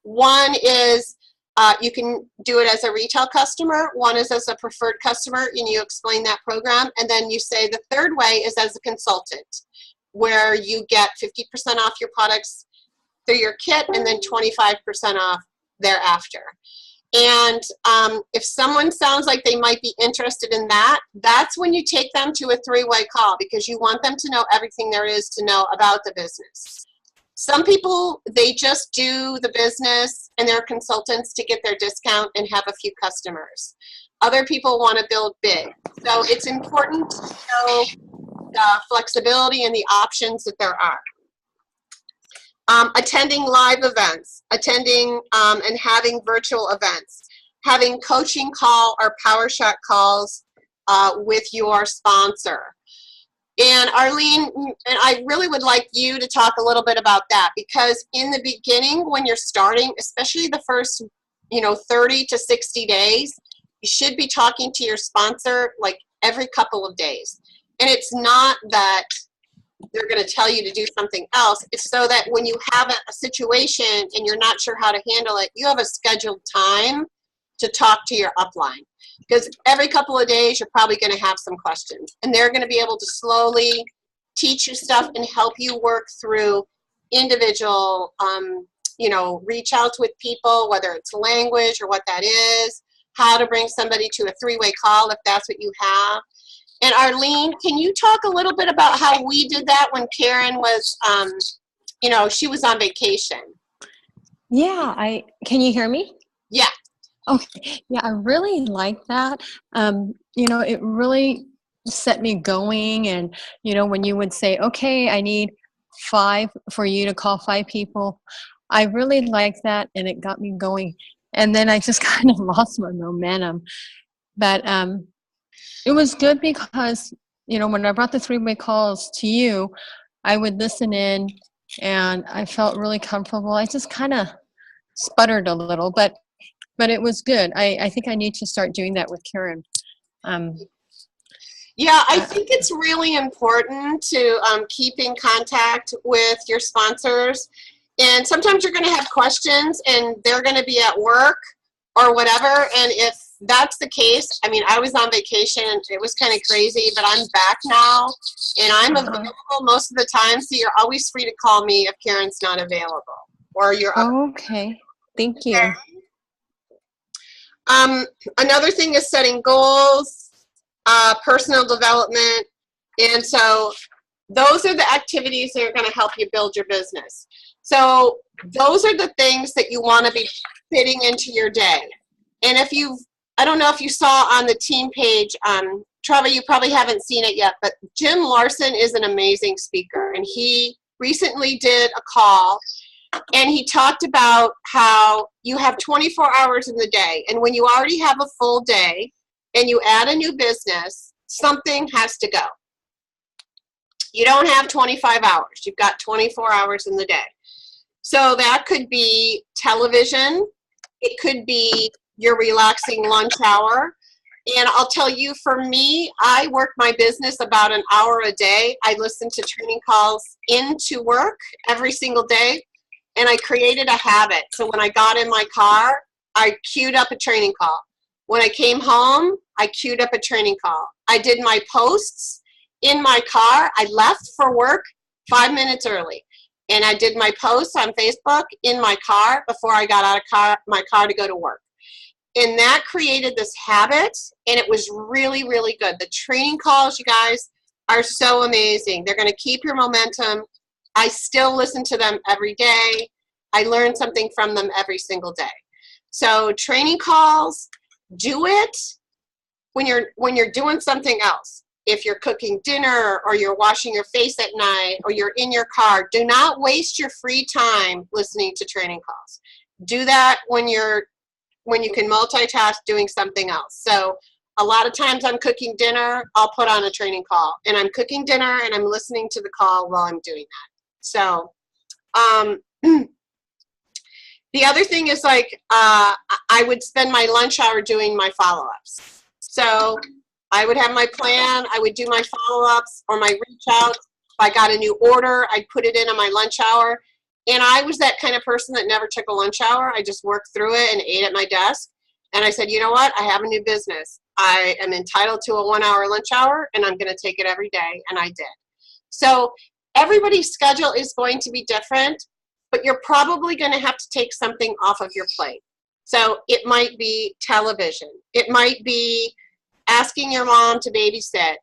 One is you can do it as a retail customer. One is as a preferred customer, and you explain that program. And then you say the third way is as a consultant, where you get 50% off your products through your kit and then 25% off thereafter. And if someone sounds like they might be interested in that, that's when you take them to a three-way call, because you want them to know everything there is to know about the business. Some people, they just do the business and they're consultants to get their discount and have a few customers. Other people want to build big. So it's important to know the flexibility and the options that there are. Attending live events, attending and having virtual events, having coaching call or PowerShot calls with your sponsor. And Arlene, and I really would like you to talk a little bit about that, because in the beginning when you're starting, especially the first 30 to 60 days, you should be talking to your sponsor like every couple of days. And it's not that they're going to tell you to do something else. It's so that when you have a situation and you're not sure how to handle it, you have a scheduled time to talk to your upline. Because every couple of days, you're probably going to have some questions. And they're going to be able to slowly teach you stuff and help you work through individual, reach outs with people, whether it's language or what that is, how to bring somebody to a three-way call if that's what you have. And Arlene, can you talk a little bit about how we did that when Karen was, she was on vacation? Yeah, can you hear me? Yeah. Okay. Yeah, I really like that. It really set me going. And, when you would say, okay, I need 5 for you to call 5 people, I really liked that, and it got me going. And then I just kind of lost my momentum. But it was good because, when I brought the three-way calls to you, I would listen in and I felt really comfortable. I just kind of sputtered a little, but it was good. I think I need to start doing that with Karen. Yeah, I think it's really important to keep in contact with your sponsors. And sometimes you're going to have questions and they're going to be at work or whatever. And if that's the case, I mean, I was on vacation. It was kind of crazy, but I'm back now and I'm available most of the time. So you're always free to call me if Karen's not available or you're okay. Thank you. Another thing is setting goals, personal development. And so those are the activities that are going to help you build your business. So those are the things that you want to be fitting into your day. And if I don't know if you saw on the team page, Trevor, you probably haven't seen it yet, but Jim Larson is an amazing speaker. And he recently did a call and he talked about how you have 24 hours in the day. And when you already have a full day and you add a new business, something has to go. You don't have 25 hours. You've got 24 hours in the day. So that could be television. It could be your relaxing lunch hour. And I'll tell you, for me, I work my business about an hour a day. I listen to training calls into work every single day. And I created a habit. So when I got in my car, I queued up a training call. When I came home, I queued up a training call. I did my posts in my car. I left for work 5 minutes early. And I did my posts on Facebook in my car before I got out of my car to go to work. And that created this habit, and it was really, really good. The training calls, you guys, are so amazing. They're going to keep your momentum. I still listen to them every day. I learn something from them every single day. So training calls, do it when you're doing something else. If you're cooking dinner or you're washing your face at night or you're in your car, do not waste your free time listening to training calls. Do that when you can multitask doing something else. So a lot of times I'm cooking dinner, I'll put on a training call. And I'm cooking dinner and I'm listening to the call while I'm doing that. So the other thing is I would spend my lunch hour doing my follow-ups. So I would have my plan, I would do my follow-ups or my reach outs. If I got a new order, I'd put it in on my lunch hour. And I was that kind of person that never took a lunch hour. I just worked through it and ate at my desk. And I said, you know what? I have a new business. I am entitled to a 1 hour lunch hour, and I'm going to take it every day. And I did. So everybody's schedule is going to be different, but you're probably going to have to take something off of your plate. So it might be television. It might be asking your mom to babysit,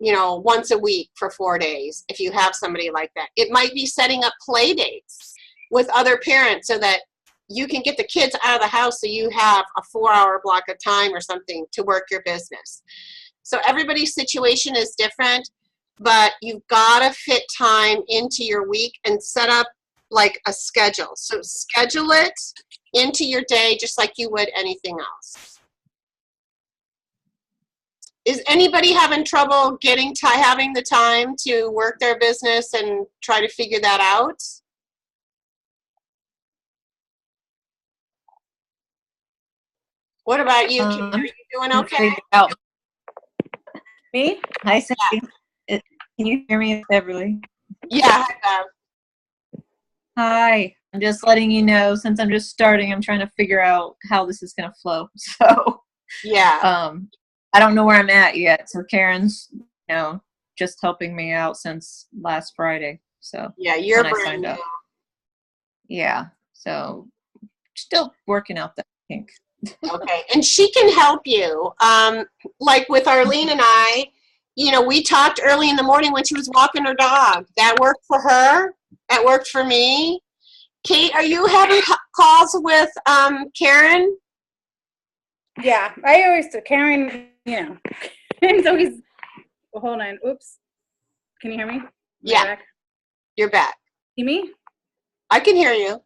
you know, once a week for 4 days, if you have somebody like that. It might be setting up play dates with other parents so that you can get the kids out of the house so you have a 4 hour block of time or something to work your business. So everybody's situation is different, but you've got to fit time into your week and set up like a schedule. So schedule it into your day just like you would anything else. Is anybody having trouble having the time to work their business and try to figure that out? What about you? Are you doing okay? Me? Hi, Cindy. Can you hear me, Beverly? Yeah. Hi. I'm just letting you know, since I'm just starting, I'm trying to figure out how this is going to flow. So, yeah. I don't know where I'm at yet. So Karen's, just helping me out since last Friday. So yeah, you're when I signed up. Yeah. So still working out that kink. Okay, and she can help you. Like with Arlene and I, we talked early in the morning when she was walking her dog. That worked for her. That worked for me. Kate, are you having calls with Karen? Yeah, I always do. Karen, Karen's always, hold on. Oops. Can you hear me? Yeah. Back? You're back. See me? I can hear you.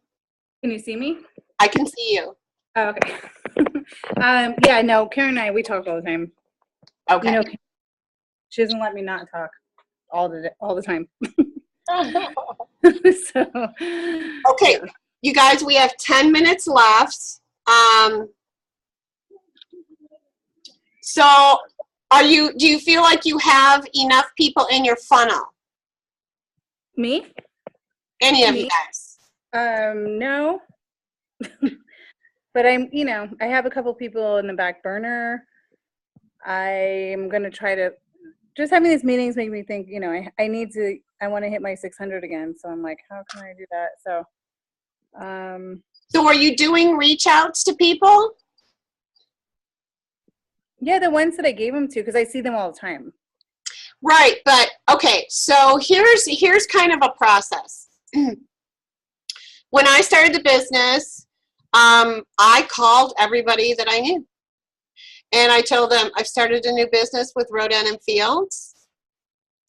Can you see me? I can see you. Oh, okay. Yeah, no, Karen and I, we talk all the time. Okay. She doesn't let me not talk all the time. So, okay, yeah. You guys, we have 10 minutes left. So do you feel like you have enough people in your funnel? Me? Any of you guys? No. But I have a couple people in the back burner. I'm going to try to, just having these meetings make me think, I want to hit my 600 again. So I'm like, how can I do that? So are you doing reach outs to people? Yeah, the ones that I gave them to, because I see them all the time. Right, but okay, so here's kind of a process. When I started the business, I called everybody that I knew. And I told them, I've started a new business with Rodan and Fields.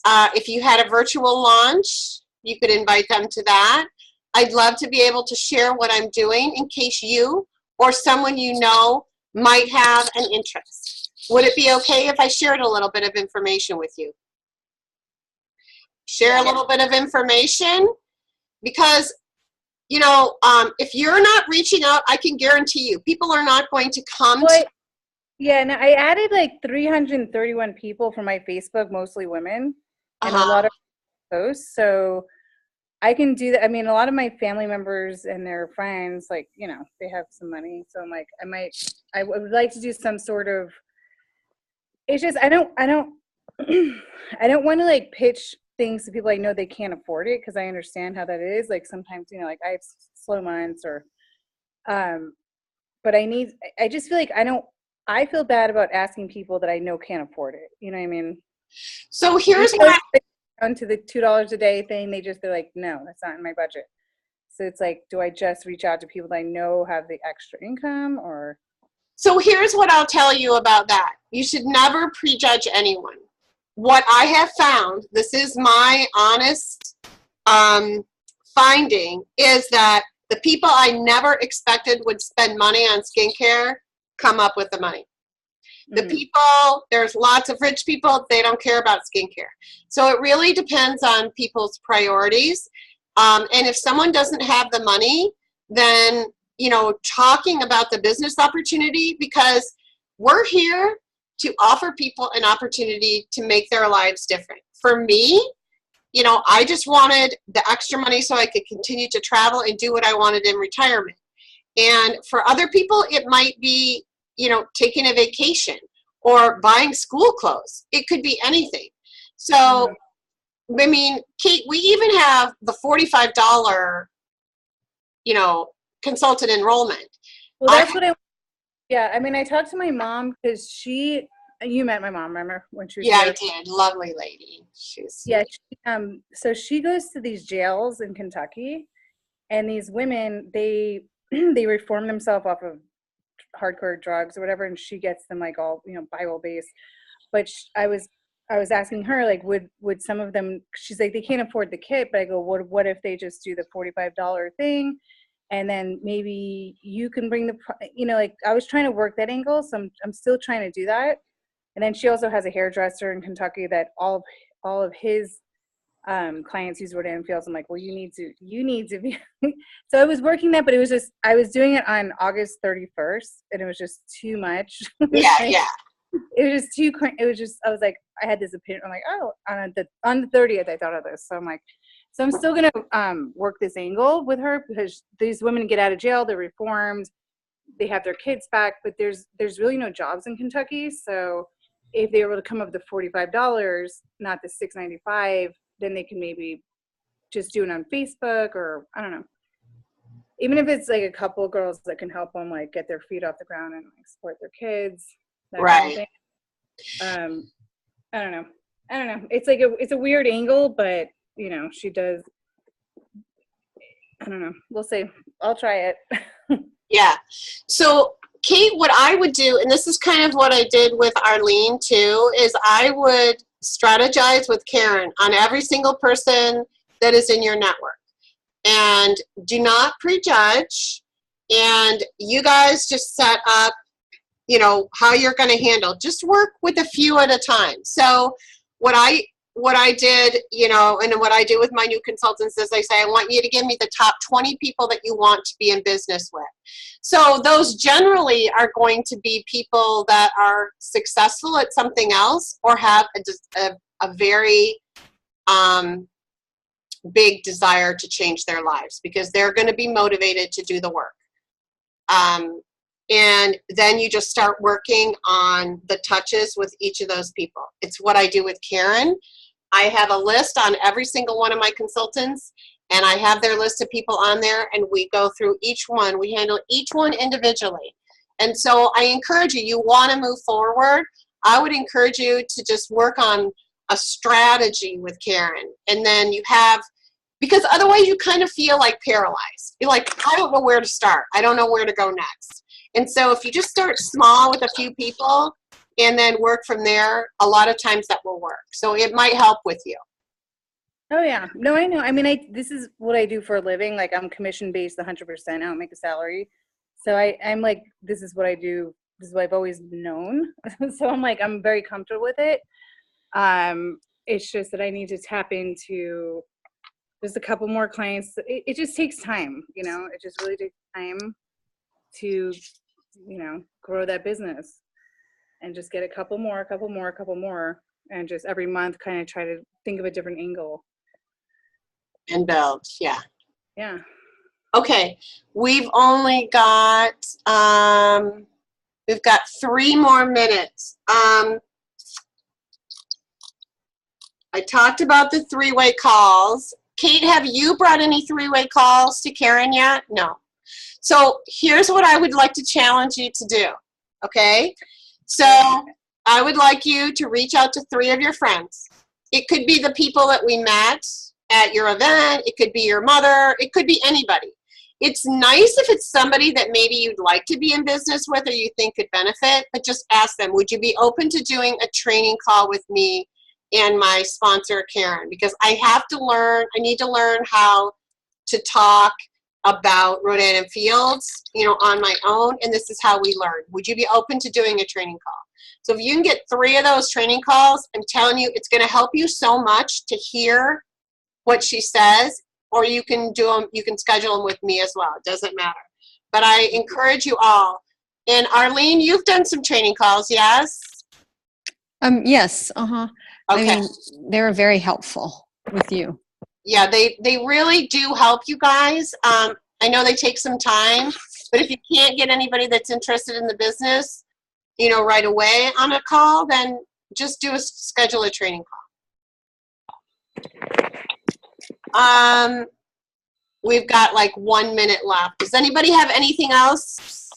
If you had a virtual launch, you could invite them to that. I'd love to be able to share what I'm doing in case you or someone you know might have an interest. Would it be okay if I shared a little bit of information with you? Share a little bit of information because if you're not reaching out, I can guarantee you, people are not going to come. Yeah, and I added like 331 people from my Facebook, mostly women, and a lot of posts. So I can do that. I mean, a lot of my family members and their friends, like, they have some money. So I'm like, I would like to do some sort of, it's just, I don't want to like pitch things to people I know they can't afford it, because I understand how that is. Like sometimes, like I have slow months or, but I just feel like I feel bad about asking people that I know can't afford it. You know what I mean? So here's what down to the $2 a day thing. They're like, no, that's not in my budget. So it's like, do I just reach out to people that I know have the extra income or? So here's what I'll tell you about that. You should never prejudge anyone. What I have found, this is my honest finding, is that the people I never expected would spend money on skincare come up with the money. The people, there's lots of rich people, they don't care about skincare. So it really depends on people's priorities. And if someone doesn't have the money, then, talking about the business opportunity, because we're here to offer people an opportunity to make their lives different. For me, you know, I just wanted the extra money so I could continue to travel and do what I wanted in retirement. And for other people, it might be, you know, taking a vacation or buying school clothes. It could be anything. So, I mean, Kate, we even have the $45, you know, consultant enrollment. Well, that's what yeah, I mean, I talked to my mom because you met my mom, remember, when she was Yeah, here? I did. Lovely lady. She's Yeah, so she goes to these jails in Kentucky, and these women, they they reform themselves off of hardcore drugs or whatever, and she gets them like all, you know, Bible based. But I was asking her, like, would some of them, she's like, they can't afford the kit, but I go, what if they just do the $45 thing, and then maybe you can bring the, you know, like, I was trying to work that angle, so I'm still trying to do that. And then she also has a hairdresser in Kentucky that all of his clients use Rodan and Fields. I'm like, well, you need to be. So I was working that, but it was just, I was doing it on August 31st, and it was just too much. yeah. It was just too, it was just, I was like, I had this opinion. I'm like, oh, on the 30th, I thought of this. So I'm like, so I'm still going to work this angle with her, because these women get out of jail, they're reformed, they have their kids back, but there's really no jobs in Kentucky. So if they were able to come up with the $45, not the $6.95, then they can maybe just do it on Facebook, or I don't know. Even if it's like a couple of girls that can help them like get their feet off the ground and like support their kids. Right. I don't know. It's like it's a weird angle, but you know, she does. I don't know. We'll see. I'll try it. Yeah. So, Kate, what I would do, and this is kind of what I did with Arlene too, is I would strategize with Karen on every single person that is in your network. And do not prejudge. And you guys just set up, you know, how you're going to handle. Just work with a few at a time. So what I did, you know, and what I do with my new consultants is I say, I want you to give me the top 20 people that you want to be in business with. So those generally are going to be people that are successful at something else or have a very big desire to change their lives, because they're going to be motivated to do the work. And then you just start working on the touches with each of those people. It's what I do with Karen. I have a list on every single one of my consultants, and I have their list of people on there, and we go through each one. We handle each one individually. And so I encourage you, you want to move forward, I would encourage you to just work on a strategy with Karen. And then you have, because otherwise you kind of feel like paralyzed. You're like, I don't know where to start. I don't know where to go next. And so if you just start small with a few people and then work from there, a lot of times that will work. So it might help with you. Oh yeah, no, I know. I mean, this is what I do for a living. Like, I'm commission based 100%. I don't make a salary. So I'm like, this is what I do. This is what I've always known. So I'm like, I'm very comfortable with it. It's just that I need to tap into just a couple more clients. It just takes time, you know. It just really takes time to, you know, grow that business and just get a couple more, and just every month kind of try to think of a different angle And build, yeah. Yeah. Okay, we've only got, we've got 3 more minutes. I talked about the 3-way calls. Kate, have you brought any 3-way calls to Karen yet? No. So here's what I would like to challenge you to do, okay? So I would like you to reach out to 3 of your friends. It could be the people that we met at your event. It could be your mother. It could be anybody. It's nice if it's somebody that maybe you'd like to be in business with or you think could benefit, but just ask them, would you be open to doing a training call with me and my sponsor, Karen? Because I need to learn how to talk about Rodan and Fields, you know, on my own, and this is how we learn. Would you be open to doing a training call? So if you can get 3 of those training calls, I'm telling you, it's going to help you so much to hear what she says, or you can do them, you can schedule them with me as well. It doesn't matter. But I encourage you all. And Arlene, you've done some training calls, yes? Yes. Okay. I mean, they were very helpful. with you. Yeah, they really do help you guys. I know they take some time, but if you can't get anybody that's interested in the business, you know, right away on a call, then just schedule a training call. We've got like 1 minute left. Does anybody have anything else?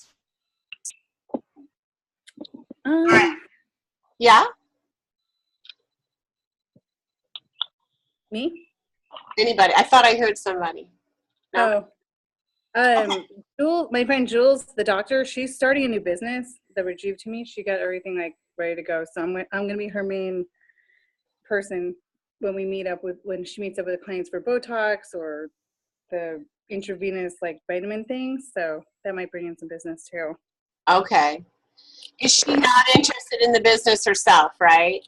Yeah? Me? Anybody? I thought I heard somebody. No? My friend Jules, the doctor, she's starting a new business, the Rajiv to me. She got everything like ready to go. So I'm gonna be her main person when she meets up with the clients for Botox or the intravenous like vitamin things. So that might bring in some business too. Okay. Is she not interested in the business herself, right?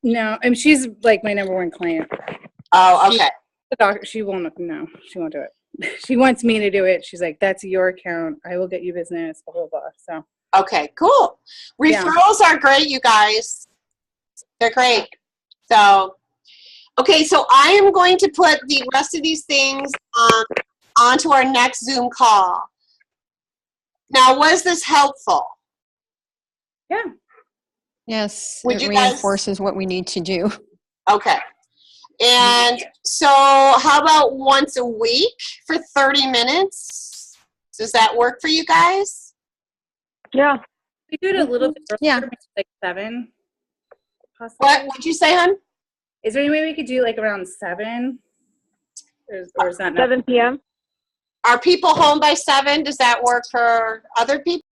No, I mean she's like my number one client. Oh, okay. The doctor, she won't do it. She wants me to do it. She's like, that's your account. I will get you business, blah, blah, blah. So. Okay, cool. Referrals are great, you guys. They're great. So, okay, so I am going to put the rest of these things onto our next Zoom call. Now, was this helpful? Yeah. Yes, Would it you guys- reinforces what we need to do. Okay. And so how about once a week for 30 minutes? Does that work for you guys? Yeah. We do it a little bit earlier, Yeah. maybe like 7. Possibly. What would you say, hon? Is there any way we could do like around 7? Or is that not? 7 p.m. Are people home by 7? Does that work for other people?